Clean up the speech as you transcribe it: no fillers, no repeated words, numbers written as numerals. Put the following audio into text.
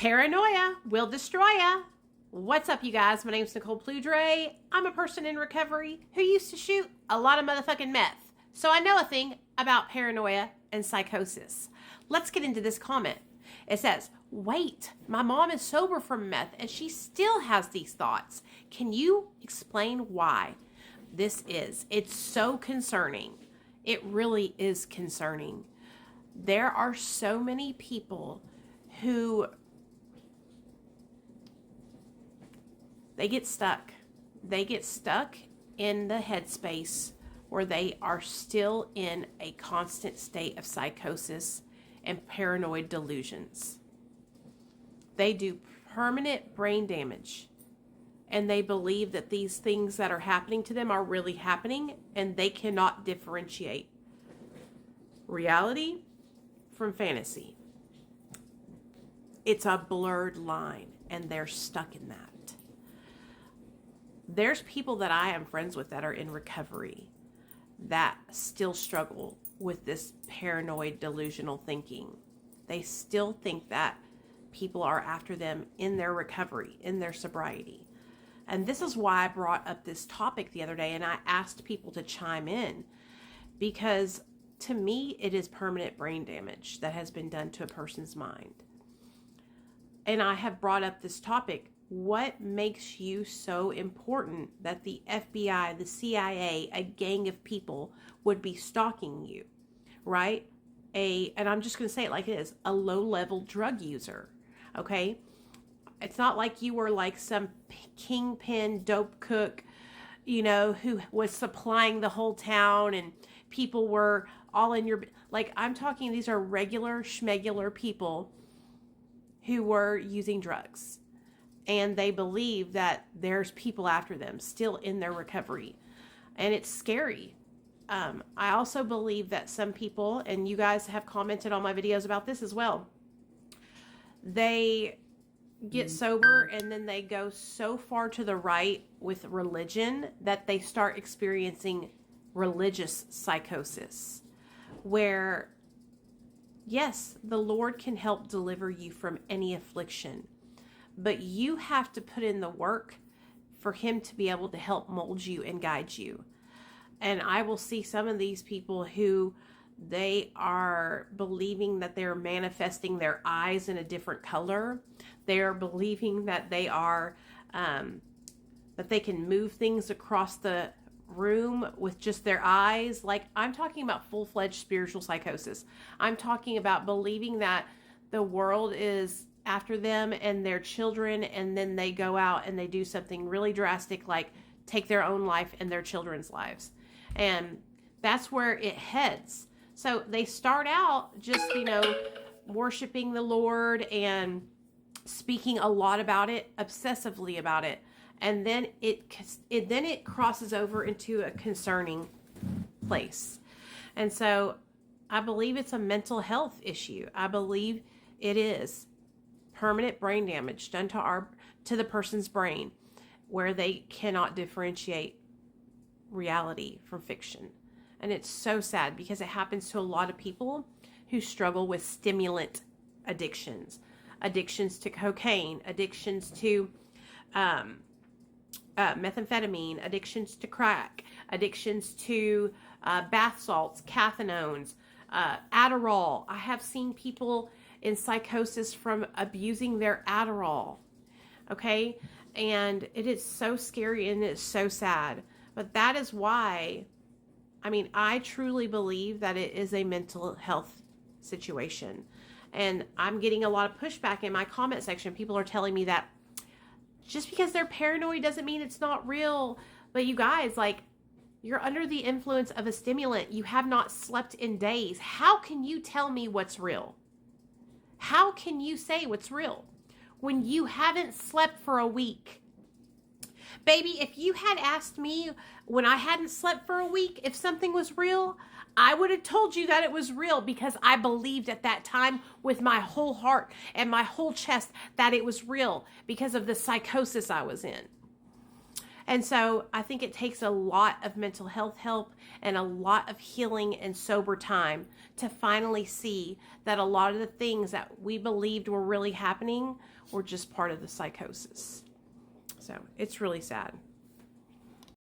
Paranoia will destroy ya. What's up, you guys? My name's Nicole Pludre. I'm a person in recovery who used to shoot a lot of motherfucking meth. So I know a thing about paranoia and psychosis. Let's get into this comment. It says, wait, my mom is sober from meth and she still has these thoughts. Can you explain why this is? It's so concerning. It really is concerning. There are so many people who they get stuck. They get stuck in the headspace where they are still in a constant state of psychosis and paranoid delusions. They do permanent brain damage, and they believe that these things that are happening to them are really happening, and they cannot differentiate reality from fantasy. It's a blurred line, and they're stuck in that. There's people that I am friends with that are in recovery that still struggle with this paranoid delusional thinking. They still think that people are after them in their recovery, in their sobriety. And this is why I brought up this topic the other day and I asked people to chime in, because to me, it is permanent brain damage that has been done to a person's mind. And I have brought up this topic. What makes you so important that the FBI, the CIA, a gang of people would be stalking you, right? And I'm just going to say it like it is, a low-level drug user, okay? It's not like you were like some kingpin dope cook, who was supplying the whole town and people were all in your... Like, I'm talking, these are regular schmegular people who were using drugs. And they believe that there's people after them still in their recovery. And it's scary. I also believe that some people, and you guys have commented on my videos about this as well, they get sober and then they go so far to the right with religion that they start experiencing religious psychosis. Where, yes, the Lord can help deliver you from any affliction. But you have to put in the work for him to be able to help mold you and guide you. And I will see some of these people who they are believing that they're manifesting their eyes in a different color. They are believing that they are, that they can move things across the room with just their eyes. Like, I'm talking about full-fledged spiritual psychosis. I'm talking about believing that the world is after them and their children, and then they go out and they do something really drastic, like take their own life and their children's lives. And that's where it heads. So they start out just, worshiping the Lord and speaking a lot about it, obsessively about it. And then it crosses over into a concerning place. And so I believe it's a mental health issue. I believe it is permanent brain damage done to the person's brain, where they cannot differentiate reality from fiction. And it's so sad because it happens to a lot of people who struggle with stimulant addictions to cocaine, addictions to methamphetamine, addictions to crack, addictions to bath salts, cathinones, Adderall. I have seen people in psychosis from abusing their Adderall. Okay? And it is so scary and it's so sad. But that is why, I truly believe that it is a mental health situation. And I'm getting a lot of pushback in my comment section. People are telling me that just because they're paranoid doesn't mean it's not real. But you guys, you're under the influence of a stimulant. You have not slept in days. How can you tell me what's real? How can you say what's real when you haven't slept for a week? Baby, if you had asked me when I hadn't slept for a week if something was real, I would have told you that it was real, because I believed at that time with my whole heart and my whole chest that it was real because of the psychosis I was in. And so I think it takes a lot of mental health help and a lot of healing and sober time to finally see that a lot of the things that we believed were really happening were just part of the psychosis. So it's really sad.